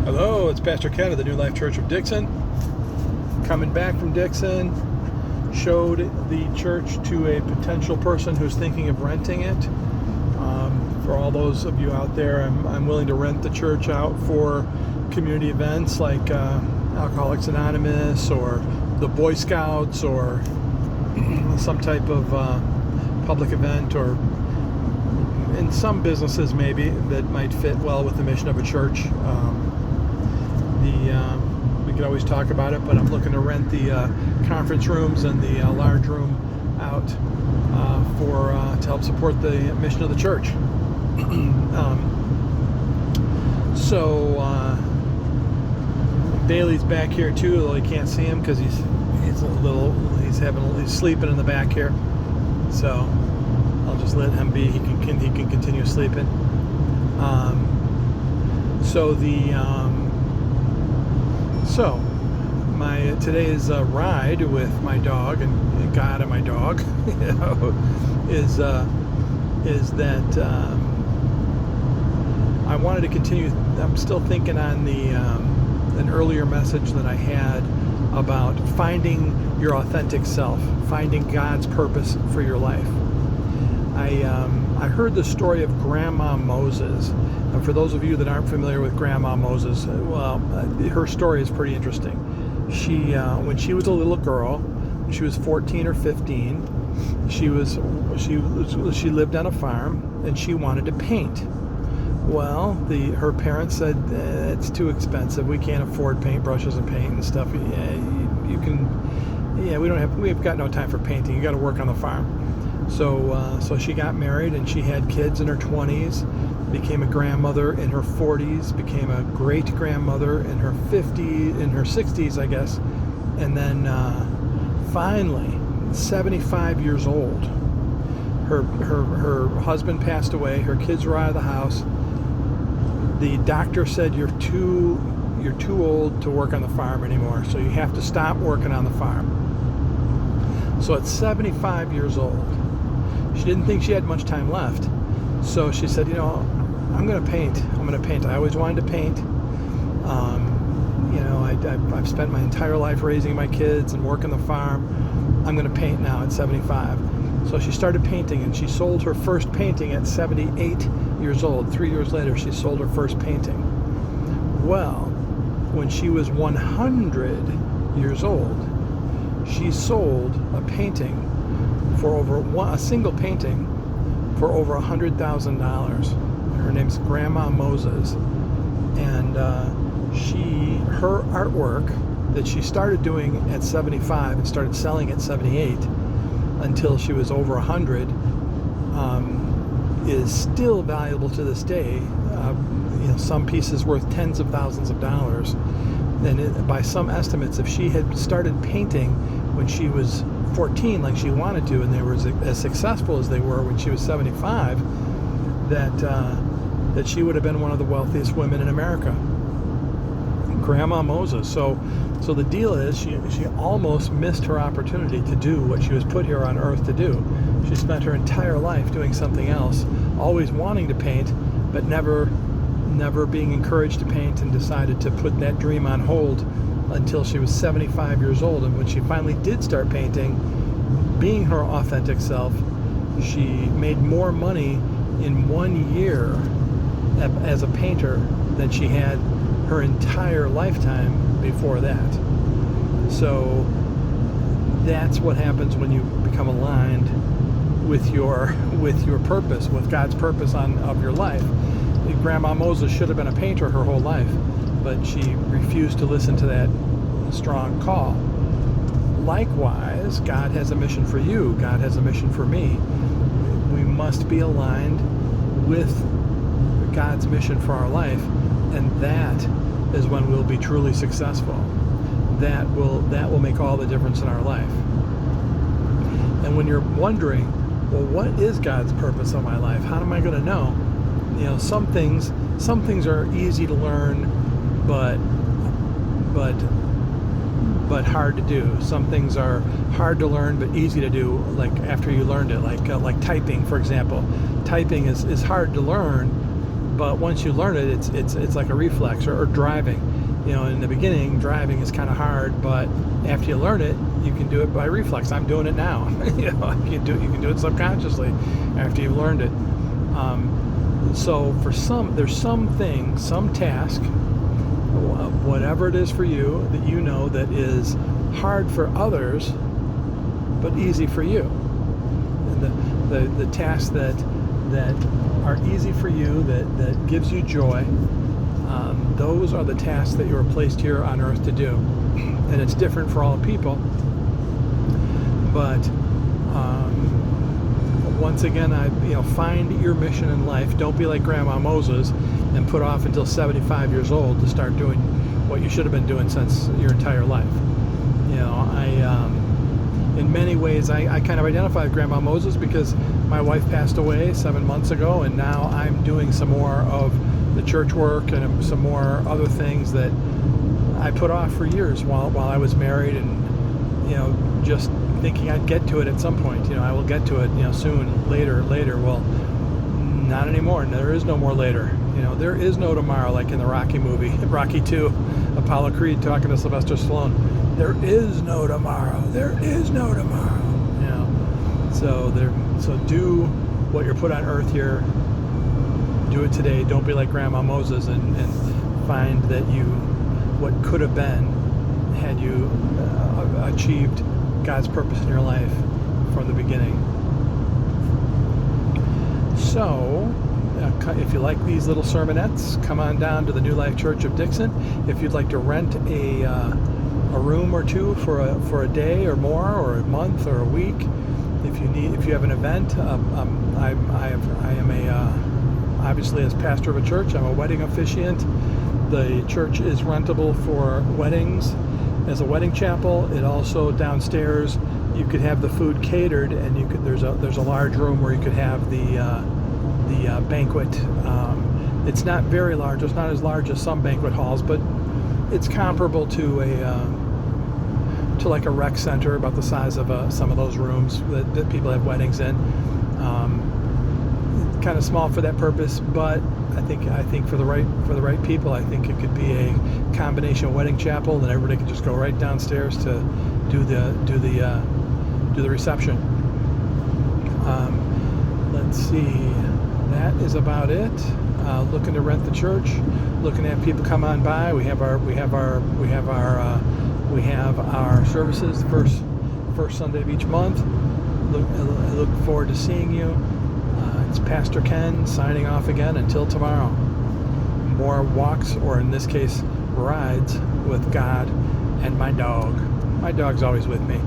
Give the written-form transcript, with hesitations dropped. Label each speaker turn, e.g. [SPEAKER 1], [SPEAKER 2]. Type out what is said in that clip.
[SPEAKER 1] Hello, it's Pastor Ken of the New Life Church of Dixon. Coming back from Dixon, showed the church to a potential person who's thinking of renting it. For all those of you out there, I'm willing to rent the church out for community events like Alcoholics Anonymous or the Boy Scouts or some type of public event, or in some businesses maybe that might fit well with the mission of a church. We could always talk about it, but I'm looking to rent the conference rooms and the large room out to help support the mission of the church. Bailey's back here too, though you can't see him because he's sleeping in the back here. So I'll just let him be. He can continue sleeping. Today's ride with my dog and God and my dog, is that I wanted to continue. I'm still thinking on an earlier message that I had about finding your authentic self, finding God's purpose for your life. I heard the story of Grandma Moses. And for those of you that aren't familiar with Grandma Moses, her story is pretty interesting. When she was a little girl, when she was 14 or 15, she lived on a farm and she wanted to paint. Well, her parents said, it's too expensive. We can't afford paintbrushes and paint and stuff. We've got no time for painting. You got to work on the farm. So she got married and she had kids in her 20s, became a grandmother in her 40s, became a great grandmother in her 60s, I guess. And then finally, 75 years old, her husband passed away. Her kids were out of the house. The doctor said, you're too old to work on the farm anymore, so you have to stop working on the farm. So at 75 years old, she didn't think she had much time left. So she said, I'm going to paint. I always wanted to paint. I've spent my entire life raising my kids and working the farm. I'm going to paint now at 75. So she started painting, and she sold her first painting at 78 years old. 3 years later, she sold her first painting. Well, when she was 100 years old, she sold a painting a single painting for over $100,000. Her name's Grandma Moses, and her artwork that she started doing at 75 and started selling at 78 until she was over 100 is still valuable to this day. Some pieces worth tens of thousands of dollars. And by some estimates, if she had started painting when she was 14 like she wanted to, and they were as successful as they were when she was 75, that she would have been one of the wealthiest women in America. Grandma Moses. So the deal is she almost missed her opportunity to do what she was put here on earth to do. She spent her entire life doing something else, always wanting to paint, but never being encouraged to paint, and decided to put that dream on hold until she was 75 years old. And when she finally did start painting, being her authentic self, she made more money in 1 year as a painter than she had her entire lifetime before that. So that's what happens when you become aligned with your purpose, with God's purpose of your life. Grandma Moses should have been a painter her whole life, but she refused to listen to that strong call. Likewise, God has a mission for you. God has a mission for me. We must be aligned with God's mission for our life, and that is when we'll be truly successful. That will make all the difference in our life. And when you're wondering, well, what is God's purpose in my life? How am I going to know? Some things are easy to learn, but hard to do. Some things are hard to learn but easy to do, like after you learned it, like typing, for example. Typing is hard to learn, But once you learn it, it's like a reflex, or driving. In the beginning, driving is kind of hard, but after you learn it, you can do it by reflex. I'm doing it now. You can do it subconsciously after you've learned it. So for there's some task, whatever it is for you, that that is hard for others, but easy for you. And the tasks that are easy for you, that gives you joy, those are the tasks that you were placed here on earth to do. And it's different for all people. But once again, find your mission in life. Don't be like Grandma Moses and put off until 75 years old to start doing what you should have been doing since your entire life. In many ways, I kind of identify with Grandma Moses because my wife passed away 7 months ago, and now I'm doing some more of the church work and some more other things that I put off for years while I was married, and just thinking I'd get to it at some point. I will get to it, soon, later. Well, not anymore. There is no more later. There is no tomorrow, like in the Rocky movie, Rocky 2, Apollo Creed talking to Sylvester Stallone. There is no tomorrow. There is no tomorrow. So do what you're put on earth here. Do it today. Don't be like Grandma Moses and find that what could have been had you achieved God's purpose in your life from the beginning. So, if you like these little sermonettes, come on down to the New Life Church of Dixon. If you'd like to rent a room or two for a day or more, or a month or a week, if you have an event, I am obviously, as pastor of a church, I'm a wedding officiant. The church is rentable for weddings as a wedding chapel. It also, downstairs, you could have the food catered, and there's a large room where you could have the banquet. It's not very large. It's not as large as some banquet halls, but it's comparable to like a rec center, about the size of some of those rooms that people have weddings in. Kind of small for that purpose, but I think for the right people, I think it could be a combination of wedding chapel, and everybody could just go right downstairs to do the reception. Let's see, that is about it. Looking to rent the church, looking to have people come on by. We have our services the first Sunday of each month. I look forward to seeing you. It's Pastor Ken signing off again until tomorrow. More walks, or in this case, rides with God and my dog. My dog's always with me.